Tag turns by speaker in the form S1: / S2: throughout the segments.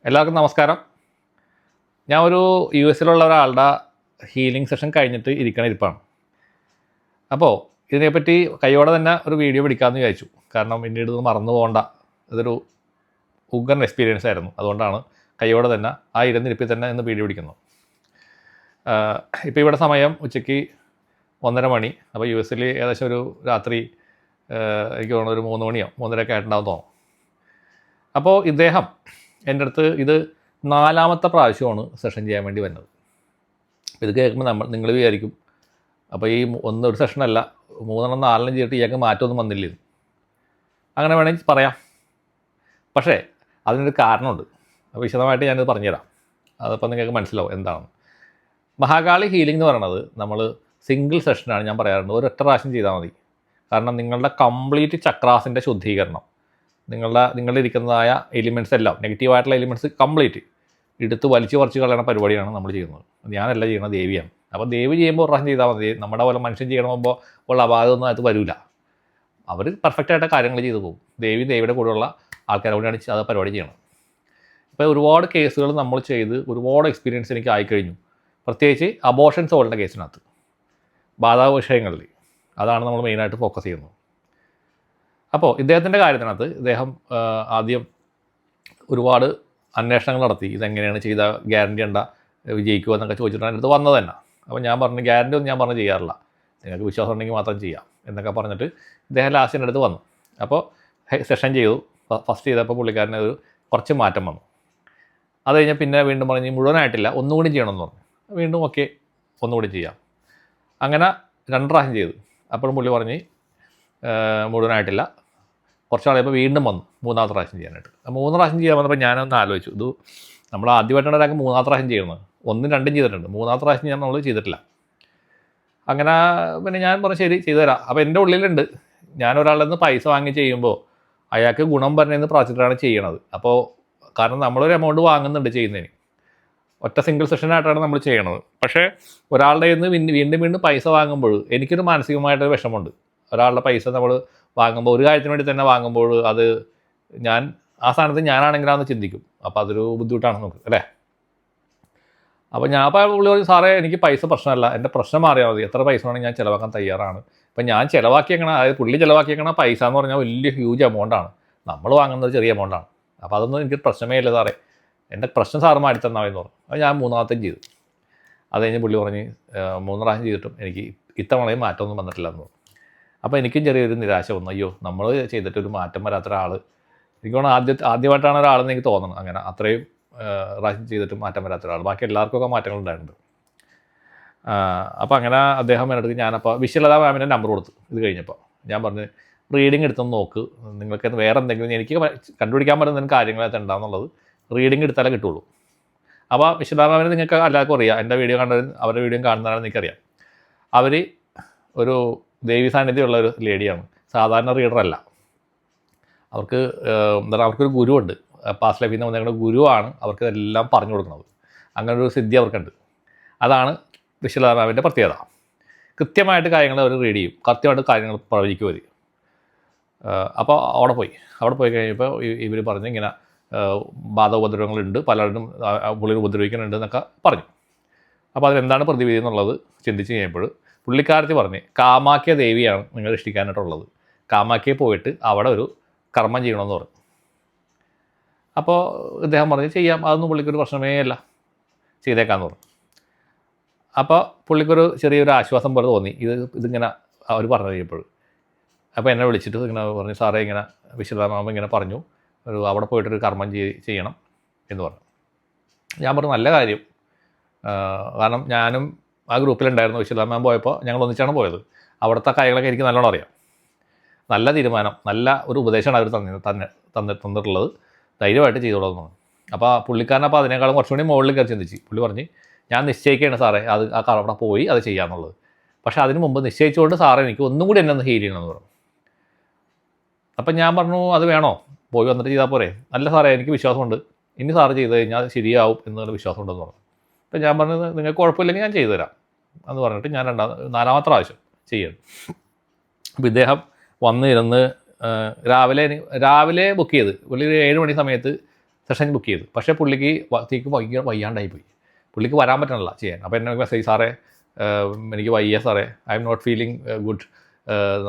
S1: എല്ലാവർക്കും നമസ്കാരം. ഞാൻ ഒരു US-ലുള്ള ഒരാളുടെ ഹീലിംഗ് സെഷൻ കഴിഞ്ഞിട്ട് ഇരിപ്പാണ്. അപ്പോൾ ഇതിനെപ്പറ്റി കൈയോടെ തന്നെ ഒരു വീഡിയോ പിടിക്കാമെന്ന് വിചാരിച്ചു. കാരണം പിന്നീട് ഇത് മറന്നു പോകേണ്ട, ഇതൊരു ഉഗ്രൻ എക്സ്പീരിയൻസ് ആയിരുന്നു. അതുകൊണ്ടാണ് കൈയോടെ തന്നെ ആ ഇരുന്നിരിപ്പിൽ തന്നെ ഇന്ന് വീഡിയോ പിടിക്കുന്നു. ഇപ്പോൾ ഇവിടെ സമയം ഉച്ചയ്ക്ക് 1:30 മണി. അപ്പോൾ US-ൽ ഏകദേശം ഒരു രാത്രി എനിക്ക് തോന്നുന്നു ഒരു 3 മണിയോ 3:30 ആയിട്ടുണ്ടാവും തോന്നും. അപ്പോൾ ഇദ്ദേഹം എൻ്റെ അടുത്ത് ഇത് 4ാമത്തെ പ്രാവശ്യമാണ് സെഷൻ ചെയ്യാൻ വേണ്ടി വരുന്നത്. ഇത് കേൾക്കുമ്പോൾ നിങ്ങൾ വിചാരിക്കും, അപ്പോൾ ഈ ഒരു സെഷനല്ല 3 4 ചെയ്തിട്ട് ഇയാൾക്ക് മാറ്റമൊന്നും വന്നില്ല. അങ്ങനെ വേണമെങ്കിൽ പറയാം. പക്ഷേ അതിനൊരു കാരണമുണ്ട്. അപ്പോൾ വിശദമായിട്ട് ഞാനിത് പറഞ്ഞുതരാം. അതപ്പോൾ നിങ്ങൾക്ക് മനസ്സിലാവും എന്താണെന്ന്. മഹാകാളി ഹീലിംഗ് എന്ന് പറയുന്നത് നമ്മൾ സിംഗിൾ സെഷനാണ് ഞാൻ പറയാറുണ്ട്. ഒരൊറ്റ പ്രാവശ്യം ചെയ്താൽ മതി. കാരണം നിങ്ങളുടെ കംപ്ലീറ്റ് ചക്രാസിൻ്റെ ശുദ്ധീകരണം, നിങ്ങളിരിക്കുന്നതായ എലിമെൻറ്റ്സ് എല്ലാം, നെഗറ്റീവായിട്ടുള്ള എലിമെൻറ്റ്സ് കംപ്ലീറ്റ് എടുത്ത് വലിച്ചു പറിച്ച് കളയുന്ന പരിപാടിയാണ് നമ്മൾ ചെയ്യുന്നത്. ഞാനല്ല ചെയ്യുന്നത്, ദേവിയാണ്. അപ്പോൾ ദേവി ചെയ്യുമ്പോൾ ഒരു പ്രാവശ്യം ചെയ്താൽ മതി. നമ്മുടെ പോലെ മനുഷ്യൻ ചെയ്യണമെമ്പോൾ ഉള്ള അപാകമൊന്നും അത് വരില്ല. അവർ പെർഫെക്റ്റായിട്ട് കാര്യങ്ങൾ ചെയ്തു പോകും. ദേവിയുടെ കൂടെയുള്ള ആൾക്കാരോടാണ് അത് പരിപാടി ചെയ്യണം. ഇപ്പോൾ ഒരുപാട് കേസുകൾ നമ്മൾ ചെയ്ത് ഒരുപാട് എക്സ്പീരിയൻസ് എനിക്ക് ആയിക്കഴിഞ്ഞു. പ്രത്യേകിച്ച് അബോർഷൻ സോളിൻ്റെ കേസിനകത്ത്, ബാധാ വിഷയങ്ങളിൽ. അതാണ് നമ്മൾ മെയിനായിട്ട് ഫോക്കസ് ചെയ്യുന്നത്. അപ്പോൾ ഇദ്ദേഹത്തിൻ്റെ കാര്യത്തിനകത്ത് ഇദ്ദേഹം ആദ്യം ഒരുപാട് അന്വേഷണങ്ങൾ നടത്തി. ഇതെങ്ങനെയാണ് ചെയ്ത, ഗ്യാരണ്ടി ഉണ്ട, വിജയിക്കുമോ എന്നൊക്കെ ചോദിച്ചിട്ടാണ് അടുത്ത് വന്നത് തന്നെ. അപ്പോൾ ഞാൻ പറഞ്ഞു ഗ്യാരണ്ടി ഒന്നും ഞാൻ പറഞ്ഞ് ചെയ്യാറില്ല, നിങ്ങൾക്ക് വിശ്വാസം ഉണ്ടെങ്കിൽ മാത്രം ചെയ്യാം എന്നൊക്കെ പറഞ്ഞിട്ട് ഇദ്ദേഹം ലാസ്റ്റിൻ്റെ അടുത്ത് വന്നു. അപ്പോൾ സെഷൻ ചെയ്തു. ഫസ്റ്റ് ചെയ്തപ്പോൾ പുള്ളിക്കാരന് ഒരു കുറച്ച് മാറ്റം വന്നു. അത് കഴിഞ്ഞാൽ പിന്നെ വീണ്ടും പറഞ്ഞ് മുഴുവനായിട്ടില്ല, ഒന്നുകൂടി ചെയ്യണമെന്ന് പറഞ്ഞു. വീണ്ടും ഓക്കെ, ഒന്നുകൂടി ചെയ്യാം. അങ്ങനെ 2 പ്രാവശ്യം ചെയ്തു. അപ്പോഴും പുള്ളി പറഞ്ഞ് മുഴുവനായിട്ടില്ല. കുറച്ച് നാളെയപ്പോൾ വീണ്ടും വന്നു 3ാമത്തെ പ്രാവശ്യം ചെയ്യാനായിട്ട്. 3 പ്രാവശ്യം ചെയ്യാൻ വന്നപ്പോൾ ഞാനൊന്ന് ആലോചിച്ചു, ഇത് നമ്മൾ ആദ്യമായിട്ടാണ് ഒരാൾക്ക് 3ാമത്തെ പ്രാവശ്യം ചെയ്യുന്നത്. 1ഉം 2ഉം ചെയ്തിട്ടുണ്ട്, 3ാമത്തെ പ്രാവശ്യം നമ്മൾ ചെയ്തിട്ടില്ല. അങ്ങനെ പിന്നെ ഞാൻ പറഞ്ഞു ശരി ചെയ്തു തരാം. അപ്പോൾ എൻ്റെ ഉള്ളിലുണ്ട്, ഞാൻ ഒരാളുടെ നിന്ന് പൈസ വാങ്ങി ചെയ്യുമ്പോൾ അയാൾക്ക് ഗുണം പറഞ്ഞതെന്ന് പ്രാർത്ഥിച്ചിട്ടാണ് ചെയ്യണത്. അപ്പോൾ കാരണം നമ്മളൊരു എമൗണ്ട് വാങ്ങുന്നുണ്ട് ചെയ്യുന്നതിന്, ഒറ്റ സിംഗിൾ സെഷനായിട്ടാണ് നമ്മൾ ചെയ്യണത്. പക്ഷേ ഒരാളുടെ നിന്ന് വീണ്ടും പൈസ വാങ്ങുമ്പോൾ എനിക്കൊരു മാനസികമായിട്ടൊരു വിഷമമുണ്ട്. ഒരാളുടെ പൈസ നമ്മൾ വാങ്ങുമ്പോൾ, ഒരു കാര്യത്തിന് വേണ്ടി തന്നെ വാങ്ങുമ്പോൾ, അത് ഞാൻ ആ സ്ഥാനത്ത് ഞാനാണെങ്കിലാണെന്ന് ചിന്തിക്കും. അപ്പോൾ അതൊരു ബുദ്ധിമുട്ടാണ് നമുക്ക്, അല്ലേ? അപ്പോൾ ഞാൻ പുള്ളി പറഞ്ഞു, സാറേ എനിക്ക് പൈസ പ്രശ്നമല്ല, എൻ്റെ പ്രശ്നം മാറിയാൽ മതി, എത്ര പൈസ വേണമെങ്കിൽ ഞാൻ ചിലവാക്കാൻ തയ്യാറാണ്. ഇപ്പം ഞാൻ ചിലവാക്കിയേക്കണം, അതായത് പുള്ളി ചിലവാക്കിയേക്കണ പൈസ എന്ന് പറഞ്ഞാൽ വലിയ ഹ്യൂജ് എമൗണ്ടാണ്, നമ്മൾ വാങ്ങുന്നത് ചെറിയ എമൗണ്ടാണ്. അപ്പോൾ അതൊന്നും എനിക്ക് പ്രശ്നമേ ഇല്ല സാറേ, എൻ്റെ പ്രശ്നം സാറ് മാറ്റി തന്നാൽ എന്ന് പറഞ്ഞു. അത് ഞാൻ 3ാമത്തെ ചെയ്തു. അത് കഴിഞ്ഞ് പുള്ളി പറഞ്ഞ് 3 പ്രാവശ്യം ചെയ്തിട്ടും എനിക്ക് ഇത്തവണയും മാറ്റമൊന്നും വന്നിട്ടില്ല എന്ന് പറഞ്ഞു. അപ്പോൾ എനിക്കും ചെറിയൊരു നിരാശ വന്നു. അയ്യോ, നമ്മൾ ചെയ്തിട്ടൊരു മാറ്റം വരാത്ത ഒരാൾ, എനിക്ക് തോന്നുന്നു ആദ്യമായിട്ടാണ് ഒരാളെന്ന് എനിക്ക് തോന്നുന്നു. അങ്ങനെ അത്രയും പ്രാവശ്യം ചെയ്തിട്ട് മാറ്റം വരാത്ത ഒരാൾ. ബാക്കി എല്ലാവർക്കൊക്കെ മാറ്റങ്ങളുണ്ടായിട്ടുണ്ട്. അപ്പോൾ അങ്ങനെ അദ്ദേഹം എന്നടുത്ത്, ഞാനപ്പോൾ വിശ്വലത മാമിൻ്റെ നമ്പർ കൊടുത്തു. ഇത് കഴിഞ്ഞപ്പോൾ ഞാൻ പറഞ്ഞു, റീഡിങ് എടുത്തൊന്ന് നോക്ക്, നിങ്ങൾക്ക് വേറെ എന്തെങ്കിലും എനിക്ക് കണ്ടുപിടിക്കാൻ പറ്റുന്ന കാര്യങ്ങളൊക്കെ ഉണ്ടാകുന്നുള്ളത് റീഡിങ് എടുത്താലേ കിട്ടുള്ളൂ. അപ്പോൾ വിശ്വലത മാമിനെ നിങ്ങൾക്ക് എല്ലാവർക്കും അറിയാം, എൻ്റെ വീഡിയോ കണ്ടവരും അവരുടെ വീഡിയോ കാണുന്നതാണെന്ന് എനിക്കറിയാം. അവർ ഒരു ദേവി സാന്നിധ്യമുള്ള ഒരു ലേഡിയാണ്, സാധാരണ റീഡറല്ല. അവർക്ക് അവർക്കൊരു ഗുരുവുണ്ട്, പാസ്റ്റ് ലൈഫിൽ നിന്ന് വന്നേക്കുന്ന ഗുരുവാണ് അവർക്ക് ഇതെല്ലാം പറഞ്ഞു കൊടുക്കുന്നത്. അങ്ങനെ ഒരു സിദ്ധി അവർക്കുണ്ട്. അതാണ് വിശ്വലത മാമിൻ്റെ പ്രത്യേകത. കൃത്യമായിട്ട് കാര്യങ്ങൾ അവർ റീഡ് ചെയ്യും, കൃത്യമായിട്ട് കാര്യങ്ങൾ പ്രവചിക്കും അവർ. അപ്പോൾ അവിടെ പോയി കഴിഞ്ഞപ്പോൾ ഇവർ പറഞ്ഞു, ഇങ്ങനെ ബാധോപദ്രവങ്ങളുണ്ട്, പലരും പുള്ളിയെ ഉപദ്രവിക്കുന്നുണ്ട് എന്നൊക്കെ പറഞ്ഞു. അപ്പോൾ അതിലെന്താണ് പ്രതിവിധി എന്നുള്ളത് ചിന്തിച്ച് കഴിഞ്ഞപ്പോൾ പുള്ളിക്കാരത്തി പറഞ്ഞ്, കാമാഖ്യ ദേവിയാണ് നിങ്ങൾ രക്ഷിക്കാനായിട്ടുള്ളത്, കാമാഖ്യയിൽ പോയിട്ട് അവിടെ ഒരു കർമ്മം ചെയ്യണമെന്ന് പറഞ്ഞു. അപ്പോൾ ഇദ്ദേഹം പറഞ്ഞ് ചെയ്യാം, അതൊന്നും പുള്ളിക്കൊരു പ്രശ്നമേ അല്ല, ചെയ്തേക്കാമെന്ന് പറഞ്ഞു. അപ്പോൾ പുള്ളിക്കൊരു ചെറിയൊരു ആശ്വാസം പോലെ തോന്നി ഇതിങ്ങനെ അവർ പറഞ്ഞു കഴിയുമ്പോൾ. അപ്പോൾ എന്നെ വിളിച്ചിട്ട് ഇങ്ങനെ പറഞ്ഞു, സാറേ ഇങ്ങനെ വിശ്വനാമ ഇങ്ങനെ പറഞ്ഞു, അവിടെ പോയിട്ടൊരു കർമ്മം ചെയ്യണം എന്ന് പറഞ്ഞു. ഞാൻ പറഞ്ഞു നല്ല കാര്യം, കാരണം ഞാനും ആ ഗ്രൂപ്പിലുണ്ടായിരുന്നു. വിശ്വനാമ പോയപ്പോൾ ഞങ്ങൾ ഒന്നിച്ചാണ് പോയത്. അവിടുത്തെ കാര്യങ്ങളൊക്കെ എനിക്ക് നല്ലോണം അറിയാം. നല്ല തീരുമാനം, നല്ല ഒരു ഉപദേശമാണ് അവർ തന്നിട്ടുള്ളത്, ധൈര്യമായിട്ട് ചെയ്തോളാം. അപ്പോൾ പുള്ളിക്കാരൻ അപ്പോൾ അതിനേക്കാളും കുറച്ചുകൂടി മുകളിൽ കയറി ചിന്തിച്ച് പുള്ളി പറഞ്ഞ്, ഞാൻ നിശ്ചയിക്കുകയാണ് സാറേ അത് അവിടെ പോയി അത് ചെയ്യാമെന്നുള്ളത്. പക്ഷേ അതിന് മുമ്പ് നിശ്ചയിച്ചുകൊണ്ട് സാറേ എനിക്ക് ഒന്നും കൂടി എന്നെ ഒന്ന് ഹീൽ ചെയ്യണമെന്ന് പറഞ്ഞു. അപ്പം ഞാൻ പറഞ്ഞു, അത് വേണോ, പോയി വന്നിട്ട് ചെയ്താൽ പോരെ? നല്ല സാറേ, എനിക്ക് വിശ്വാസമുണ്ട്, ഇനി സാറ് ചെയ്ത് കഴിഞ്ഞാൽ ശരിയാവും എന്നുള്ള വിശ്വാസമുണ്ടെന്ന് പറഞ്ഞു. അപ്പം ഞാൻ പറഞ്ഞത്, നിങ്ങൾക്ക് കുഴപ്പമില്ലെങ്കിൽ ഞാൻ ചെയ്തു തരാം എന്ന് പറഞ്ഞിട്ട് ഞാൻ 4ാമത്തെ പ്രാവശ്യം ചെയ്യണം. അപ്പോൾ ഇദ്ദേഹം വന്നിരുന്ന് രാവിലെ ബുക്ക് ചെയ്ത് പുള്ളി 7 മണി സമയത്ത് സെഷൻ ബുക്ക് ചെയ്തു. പക്ഷേ പുള്ളിക്ക് വയ്യാണ്ടായിപ്പോയി, പുള്ളിക്ക് വരാൻ പറ്റണില്ല ചെയ്യാൻ. അപ്പോൾ എന്നെ മെസ്സേജ്, സാറേ എനിക്ക് വയ്യ സാറേ, I'm not feeling good,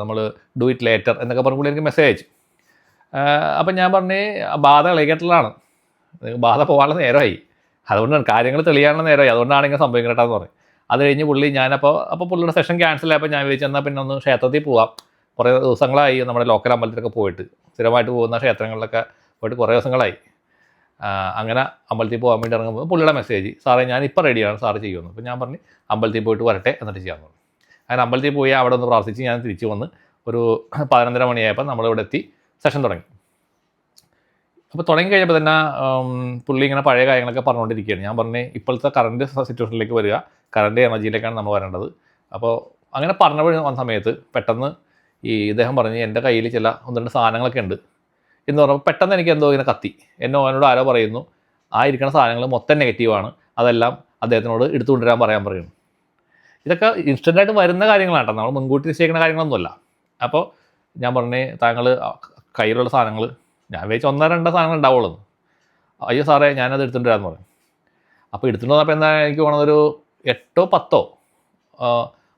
S1: നമ്മൾ ഡു ഇറ്റ് ലേറ്റർ എന്നൊക്കെ പറഞ്ഞ് പുള്ളി എനിക്ക് മെസ്സേജ് അയച്ചു. അപ്പം ഞാൻ പറഞ്ഞ് ബാധ ഇളകിയിട്ടുള്ളതാണ്, ബാധ പോകാനുള്ള നേരമായി, അതുകൊണ്ടാണ് കാര്യങ്ങൾ തെളിയാനുള്ള നേരമായി, അതുകൊണ്ടാണ് ഇങ്ങനെ സംഭവിക്കട്ടെന്ന് പറയും. അത് കഴിഞ്ഞ് പുള്ളി അപ്പോൾ പുള്ളിയുടെ സെഷൻ ക്യാൻസൽ ആയപ്പോൾ ഞാൻ വിളിച്ചു എന്നാൽ പിന്നെ ഒന്ന് ക്ഷേത്രത്തിൽ പോവാം. കുറേ ദിവസങ്ങളായി നമ്മുടെ ലോക്കൽ അമ്പലത്തിലൊക്കെ പോയിട്ട്, സ്ഥിരമായിട്ട് പോകുന്ന ക്ഷേത്രങ്ങളിലൊക്കെ പോയിട്ട് കുറേ ദിവസങ്ങളായി. അങ്ങനെ അമ്പലത്തിൽ പോകാൻ വേണ്ടി ഇറങ്ങുമ്പോൾ പുള്ളിയുടെ മെസ്സേജ്, സാറേ ഞാൻ ഇപ്പോൾ റെഡിയാണ്, സാറ് ചെയ്യുമെന്ന്. അപ്പോൾ ഞാൻ പറഞ്ഞ് അമ്പലത്തിൽ പോയിട്ട് വരട്ടെ എന്നിട്ട് ചെയ്യാമെന്ന് പറഞ്ഞു. അങ്ങനെ അമ്പലത്തിൽ പോയി അവിടെ ഒന്ന് പ്രാർത്ഥിച്ച് ഞാൻ തിരിച്ച് വന്ന് ഒരു 11:30 മണിയായപ്പോൾ നമ്മളിവിടെ എത്തി സെഷൻ തുടങ്ങി. അപ്പോൾ തുടങ്ങി കഴിഞ്ഞപ്പോൾ തന്നെ പുള്ളി ഇങ്ങനെ പഴയ കാര്യങ്ങളൊക്കെ പറഞ്ഞുകൊണ്ടിരിക്കുകയാണ്. ഞാൻ പറഞ്ഞ് ഇപ്പോഴത്തെ കറണ്ട് സിറ്റുവേഷനിലേക്ക് വരിക, കറണ്ട് എനർജിയിലേക്കാണ് നമ്മൾ വരേണ്ടത്. അപ്പോൾ അങ്ങനെ പറഞ്ഞപ്പോൾ വന്ന സമയത്ത് പെട്ടെന്ന് ഇദ്ദേഹം പറഞ്ഞ് എൻ്റെ കയ്യിൽ ചില 1-2 സാധനങ്ങളൊക്കെ ഉണ്ട് എന്ന് പറഞ്ഞപ്പോൾ പെട്ടെന്ന് എനിക്ക് എന്തോ ഇങ്ങനെ കത്തി. എന്നോട് ആരോ പറയുന്നു ആ ഇരിക്കുന്ന സാധനങ്ങൾ മൊത്തം നെഗറ്റീവാണ്, അതെല്ലാം അദ്ദേഹത്തിനോട് എടുത്തുകൊണ്ടുവരാൻ പറയുന്നു. ഇതൊക്കെ ഇൻസ്റ്റൻ്റായിട്ട് വരുന്ന കാര്യങ്ങളാണ് കേട്ടോ, നമ്മൾ മുൻകൂട്ടി നിശ്ചയിക്കുന്ന കാര്യങ്ങളൊന്നുമല്ല. അപ്പോൾ ഞാൻ പറഞ്ഞ് താങ്കൾ കയ്യിലുള്ള സാധനങ്ങൾ, ഞാൻ വിചാരിച്ചു 1-2 സാധനങ്ങൾ ഉണ്ടാവുള്ളൂ. അയ്യോ സാറേ ഞാനത് എടുത്തുകൊണ്ട് വരാമെന്ന് പറയും. അപ്പോൾ എടുത്തുകൊണ്ട് വന്നപ്പോൾ എന്താ എനിക്ക് തോന്നുന്നതൊരു 8-10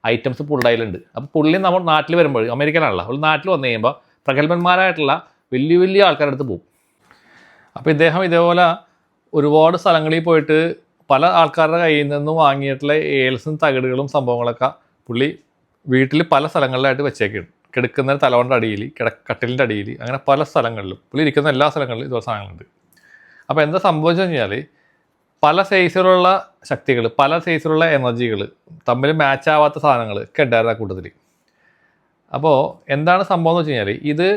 S1: ഐറ്റംസ് പുള്ളിയുടെ കയ്യിലുണ്ട്. അപ്പോൾ പുള്ളി നമ്മൾ നാട്ടിൽ വരുമ്പോൾ, അമേരിക്കയിലാണല്ലോ, പുള്ളി നാട്ടിൽ വന്നു കഴിയുമ്പോൾ പ്രഗത്ഭന്മാരായിട്ടുള്ള വലിയ വലിയ ആൾക്കാരുടെ അടുത്ത് പോകും. അപ്പോൾ ഇദ്ദേഹം ഇതേപോലെ ഒരുപാട് സ്ഥലങ്ങളിൽ പോയിട്ട് പല ആൾക്കാരുടെ കയ്യിൽ നിന്നും വാങ്ങിയിട്ടുള്ള ഏൽസും തകിടുകളും സംഭവങ്ങളൊക്കെ പുള്ളി വീട്ടിൽ പല സ്ഥലങ്ങളിലായിട്ട് വെച്ചേക്കാണ്. കിടക്കുന്ന തലവൻ്റെ അടിയിൽ, കട്ടിലിൻ്റെ അടിയിൽ, അങ്ങനെ പല സ്ഥലങ്ങളിലും പുള്ളി ഇരിക്കുന്ന എല്ലാ സ്ഥലങ്ങളിലും ഇതുപോലെ സാധനങ്ങളുണ്ട്. അപ്പോൾ എന്താ സംഭവിച്ചെന്ന് കഴിഞ്ഞാൽ പല സൈസിലുള്ള ശക്തികൾ, പല സൈസിലുള്ള എനർജികൾ, തമ്മിൽ മാച്ച് ആവാത്ത സാധനങ്ങൾ ഒക്കെ ഉണ്ടായിരുന്നു ആ കൂട്ടത്തിൽ. അപ്പോൾ എന്താണ് സംഭവം എന്ന് വെച്ച് കഴിഞ്ഞാൽ ഇത്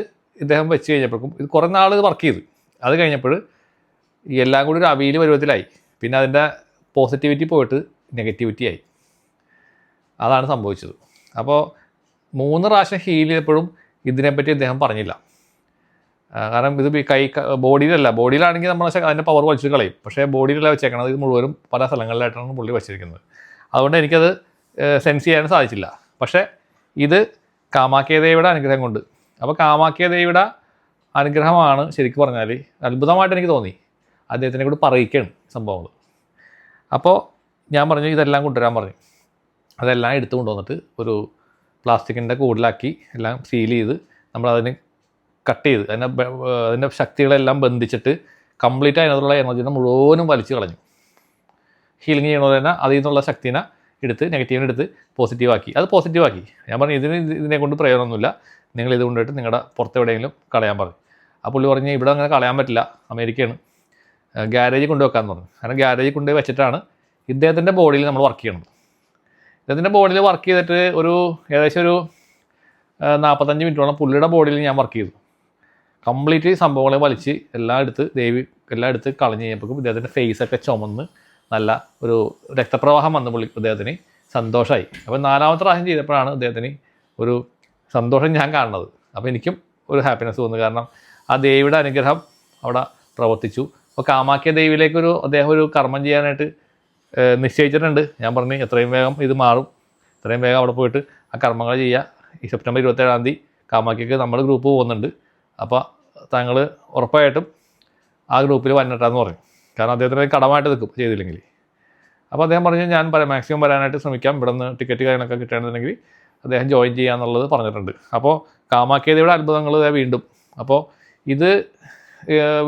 S1: ഇദ്ദേഹം വെച്ച് കഴിഞ്ഞപ്പോഴേക്കും ഇത് കുറേ നാൾ വർക്ക് ചെയ്തു. അത് കഴിഞ്ഞപ്പോൾ എല്ലാം കൂടി ഒരു അവിയൽ പരുവത്തിലായി. പിന്നെ അതിൻ്റെ പോസിറ്റിവിറ്റി പോയിട്ട് നെഗറ്റിവിറ്റി ആയി. അതാണ് സംഭവിച്ചത്. അപ്പോൾ 3 പ്രാവശ്യം ഹീൽ ചെയ്തപ്പോഴും ഇതിനെപ്പറ്റി അദ്ദേഹം പറഞ്ഞില്ല. കാരണം ഇത് ബോഡിയിലല്ല, ബോഡിയിലാണെങ്കിൽ നമ്മൾ അതിൻ്റെ പവർ വലിച്ചു കളയും. പക്ഷേ ബോഡിയിലല്ല വെച്ചേക്കണത്, ഇത് മുഴുവനും പല സ്ഥലങ്ങളിലായിട്ടാണ് പുള്ളി വെച്ചിരിക്കുന്നത്. അതുകൊണ്ട് എനിക്കത് സെൻസ് ചെയ്യാൻ സാധിച്ചില്ല. പക്ഷേ ഇത് കാമാഖ്യ അനുഗ്രഹം കൊണ്ട്, അപ്പോൾ കാമാഖ്യ ദേവിയുടെ അനുഗ്രഹമാണ് ശരിക്കും പറഞ്ഞാൽ അത്ഭുതമായിട്ട് എനിക്ക് തോന്നി. അദ്ദേഹത്തിനെ കൂടി പറയിക്കുകയാണ് സംഭവങ്ങൾ. അപ്പോൾ ഞാൻ പറഞ്ഞു ഇതെല്ലാം കൊണ്ടുവരാൻ പറഞ്ഞു. അതെല്ലാം എടുത്തു കൊണ്ടുവന്നിട്ട് ഒരു പ്ലാസ്റ്റിക്കിൻ്റെ കൂടിലാക്കി എല്ലാം സീൽ ചെയ്ത് നമ്മളതിന് കട്ട് ചെയ്ത് അതിൻ്റെ ശക്തികളെല്ലാം ബന്ധിച്ചിട്ട് കംപ്ലീറ്റ് അതിനകത്തുള്ള എനർജീനെ മുഴുവനും വലിച്ചു കളഞ്ഞു. ഹീലിംഗ് ചെയ്യണത് തന്നെ അതിൽ നിന്നുള്ള ശക്തിനെ എടുത്ത് നെഗറ്റീവിനെ എടുത്ത് പോസിറ്റീവാക്കി. അത് പോസിറ്റീവാക്കി. ഞാൻ പറഞ്ഞു ഇതിനെ കൊണ്ട് പ്രയോജനമൊന്നുമില്ല, നിങ്ങൾ ഇത് കൊണ്ടുപോയിട്ട് നിങ്ങളുടെ പുറത്തെവിടെയെങ്കിലും കളയാൻ പറഞ്ഞു. ആ പുള്ളി പറഞ്ഞ് ഇവിടെ അങ്ങനെ കളയാൻ പറ്റില്ല, അമേരിക്കയാണ്, ഗ്യാരേജിൽ കൊണ്ടുവെക്കാമെന്ന് പറഞ്ഞു. കാരണം ഗ്യാരേജിൽ കൊണ്ടുപോയി വെച്ചിട്ടാണ് ഇദ്ദേഹത്തിൻ്റെ ബോഡിയിൽ നമ്മൾ വർക്ക് ചെയ്യണത്. ഇദ്ദേഹത്തിൻ്റെ ബോഡിയിൽ വർക്ക് ചെയ്തിട്ട് ഏകദേശം ഒരു 45 മിനിറ്റോളം പുള്ളിയുടെ ബോഡിയിൽ ഞാൻ വർക്ക് ചെയ്തു. കംപ്ലീറ്റ് സംഭവങ്ങളെ വലിച്ച് എല്ലാം എടുത്ത് കളഞ്ഞ് കഴിഞ്ഞപ്പോൾ ഇദ്ദേഹത്തിൻ്റെ ഫേസൊക്കെ ചുമന്ന് നല്ല ഒരു രക്തപ്രവാഹം വന്ന് ഇദ്ദേഹത്തിന് സന്തോഷമായി. അപ്പോൾ 4ാമത്തെ പ്രാവശ്യം ചെയ്തപ്പോഴാണ് ഇദ്ദേഹത്തിന് ഒരു സന്തോഷം ഞാൻ കാണുന്നത്. അപ്പോൾ എനിക്കും ഒരു ഹാപ്പിനെസ് തോന്നുന്നു. കാരണം ആ ദേവിയുടെ അനുഗ്രഹം അവിടെ പ്രവർത്തിച്ചു. അപ്പോൾ കാമാഖ്യ ദേവിയിലേക്കൊരു അദ്ദേഹം ഒരു കർമ്മം ചെയ്യാനായിട്ട് നിശ്ചയിച്ചിട്ടുണ്ട്. ഞാൻ പറഞ്ഞു എത്രയും വേഗം ഇത് മാറും, എത്രയും വേഗം അവിടെ പോയിട്ട് ആ കർമ്മങ്ങൾ ചെയ്യുക. ഈ സെപ്റ്റംബർ 27-ാം തീയതി കാമാഖ്യക്ക് നമ്മൾ ഗ്രൂപ്പ് പോകുന്നുണ്ട്. അപ്പോൾ താങ്കൾ ഉറപ്പായിട്ടും ആ ഗ്രൂപ്പിൽ വന്നിട്ടാന്ന് പറഞ്ഞു. കാരണം അദ്ദേഹത്തിന് കടമായിട്ട് നിൽക്കും ചെയ്തില്ലെങ്കിൽ. അപ്പോൾ അദ്ദേഹം പറഞ്ഞു ഞാൻ മാക്സിമം വരാനായിട്ട് ശ്രമിക്കാം, ഇവിടെ നിന്ന് ടിക്കറ്റ് കാര്യങ്ങളൊക്കെ കിട്ടണമെന്നുണ്ടെങ്കിൽ അദ്ദേഹം ജോയിൻ ചെയ്യാന്നുള്ളത് പറഞ്ഞിട്ടുണ്ട്. അപ്പോൾ കാമാഖ്യതയുടെ അത്ഭുതങ്ങൾ വീണ്ടും. അപ്പോൾ ഇത്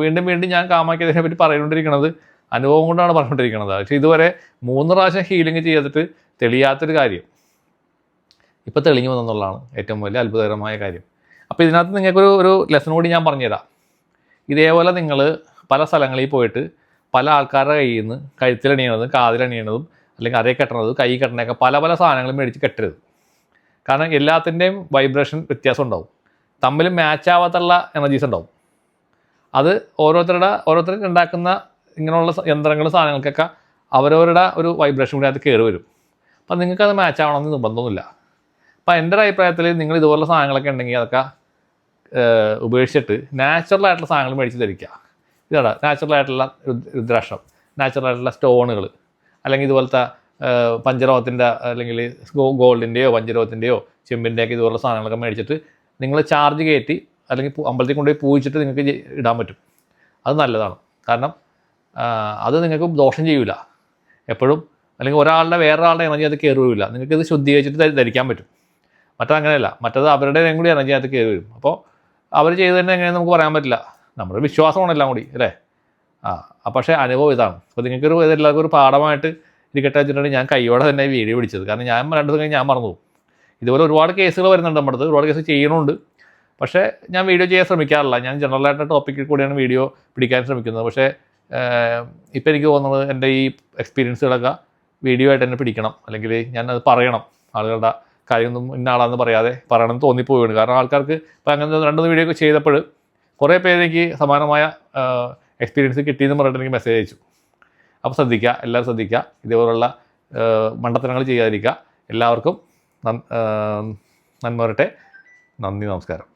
S1: വീണ്ടും ഞാൻ കാമാഖ്യതയെ പറ്റി പറഞ്ഞുകൊണ്ടിരിക്കുന്നത് അനുഭവം കൊണ്ടാണ് പറഞ്ഞുകൊണ്ടിരിക്കുന്നത്. പക്ഷേ ഇതുവരെ 3 പ്രാവശ്യം ഹീലിംഗ് ചെയ്തിട്ട് തെളിയാത്തൊരു കാര്യം ഇപ്പോൾ തെളിഞ്ഞു വന്നെന്നുള്ളതാണ് ഏറ്റവും വലിയ അത്ഭുതകരമായ കാര്യം. അപ്പോൾ ഇതിനകത്ത് നിങ്ങൾക്കൊരു ലെസൺ കൂടി ഞാൻ പറഞ്ഞുതരാം. ഇതേപോലെ നിങ്ങൾ പല സ്ഥലങ്ങളിൽ പോയിട്ട് പല ആൾക്കാരുടെ കയ്യിൽ നിന്ന് കഴുത്തിലണിയണതും കാതിലണിയണതും അല്ലെങ്കിൽ അരയെ കെട്ടണതും കൈ കെട്ടണതൊക്കെ പല സാധനങ്ങളും മേടിച്ച് കെട്ടരുത്. കാരണം എല്ലാത്തിൻ്റെയും വൈബ്രേഷൻ വ്യത്യാസം ഉണ്ടാവും, തമ്മിൽ മാച്ച് ആവാത്തുള്ള എനർജീസ് ഉണ്ടാവും. അത് ഓരോരുത്തർക്ക് ഉണ്ടാക്കുന്ന ഇങ്ങനെയുള്ള യന്ത്രങ്ങളും സാധനങ്ങൾക്കൊക്കെ അവരവരുടെ ഒരു വൈബ്രേഷൻ കൂടി അത് കയറി വരും. അപ്പം നിങ്ങൾക്കത് മാച്ച് ആവണമെന്ന് നിർബന്ധമൊന്നുമില്ല. അപ്പം എൻ്റെ ഒരു അഭിപ്രായത്തിൽ നിങ്ങൾ ഇതുപോലുള്ള സാധനങ്ങളൊക്കെ ഉണ്ടെങ്കിൽ അതൊക്കെ ഉപേക്ഷിച്ചിട്ട് നാച്ചുറൽ ആയിട്ടുള്ള സാധനങ്ങൾ മേടിച്ച് ധരിക്കുക. ഇതാണ് നാച്ചുറൽ ആയിട്ടുള്ള രുദ്രാക്ഷം, നാച്ചുറൽ ആയിട്ടുള്ള സ്റ്റോണുകൾ, അല്ലെങ്കിൽ ഇതുപോലത്തെ പഞ്ചലോഹത്തിൻ്റെ അല്ലെങ്കിൽ ഗോൾഡിൻ്റെയോ പഞ്ചലോഹത്തിൻ്റെയോ ചെമ്പിൻ്റെയൊക്കെ ഇതുപോലുള്ള സാധനങ്ങളൊക്കെ മേടിച്ചിട്ട് നിങ്ങൾ ചാർജ് കയറ്റി അല്ലെങ്കിൽ അമ്പലത്തിൽ കൊണ്ടുപോയി പൂജിച്ചിട്ട് നിങ്ങൾക്ക് ഇടാൻ പറ്റും. അത് നല്ലതാണ്. കാരണം അത് നിങ്ങൾക്ക് ദോഷം ചെയ്യില്ല എപ്പോഴും, അല്ലെങ്കിൽ ഒരാളുടെ വേറൊരാളുടെ എനർജി അത് കയറി വരില്ല. നിങ്ങൾക്ക് ഇത് ശുദ്ധീകരിച്ചിട്ട് ധരിക്കാൻ പറ്റും. മറ്റങ്ങനെയല്ല, മറ്റത് അവരുടെ കൂടി എനർജി അത് കയറി വരും. അപ്പോൾ അവർ ചെയ്ത് തന്നെ എങ്ങനെയെന്ന് നമുക്ക് പറയാൻ പറ്റില്ല. നമ്മുടെ വിശ്വാസമാണ് എല്ലാം കൂടി അല്ലേ. പക്ഷേ അനുഭവം ഇതാണ്. അപ്പോൾ നിങ്ങൾക്കൊരു എല്ലാവർക്കും ഒരു പാഠമായിട്ട് ഇരിക്കട്ടെ വെച്ചിട്ടാണ് ഞാൻ കൈയോടെ തന്നെ വീഡിയോ പിടിച്ചത്. കാരണം ഞാൻ 2 ദിവസം കഴിഞ്ഞ് ഞാൻ മറന്നു പോകും. ഇതുപോലെ ഒരുപാട് കേസുകൾ വരുന്നുണ്ട് നമ്മുടെ അടുത്ത്, ഒരുപാട് കേസ് ചെയ്യണമുണ്ട്. പക്ഷേ ഞാൻ വീഡിയോ ചെയ്യാൻ ശ്രമിക്കാറില്ല. ഞാൻ ജനറലായിട്ട് ടോപ്പിക്കിൽ കൂടിയാണ് വീഡിയോ പിടിക്കാൻ ശ്രമിക്കുന്നത്. പക്ഷേ ഇപ്പോൾ എനിക്ക് തോന്നുന്നത് എൻ്റെ ഈ എക്സ്പീരിയൻസുകളൊക്കെ വീഡിയോ ആയിട്ട് തന്നെ പിടിക്കണം, അല്ലെങ്കിൽ ഞാനത് പറയണം. ആളുകളുടെ കാര്യമൊന്നും ഇന്ന ആളാണെന്ന് പറയാതെ പറയണമെന്ന് തോന്നിപ്പോവുകയാണ്. കാരണം ആൾക്കാർക്ക് ഇപ്പോൾ അങ്ങനെ 2 വീഡിയോ ഒക്കെ ചെയ്തപ്പോൾ കുറേ പേര് എനിക്ക് സമാനമായ എക്സ്പീരിയൻസ് കിട്ടിയെന്ന് പറഞ്ഞിട്ട് എനിക്ക് മെസ്സേജ് അയച്ചു. അപ്പോൾ ശ്രദ്ധിക്കുക, എല്ലാവരും ശ്രദ്ധിക്കുക, ഇതേപോലുള്ള മണ്ടത്തരങ്ങൾ ചെയ്യാതിരിക്കുക. എല്ലാവർക്കും നന്മ വരട്ടെ. നന്ദി, നമസ്കാരം.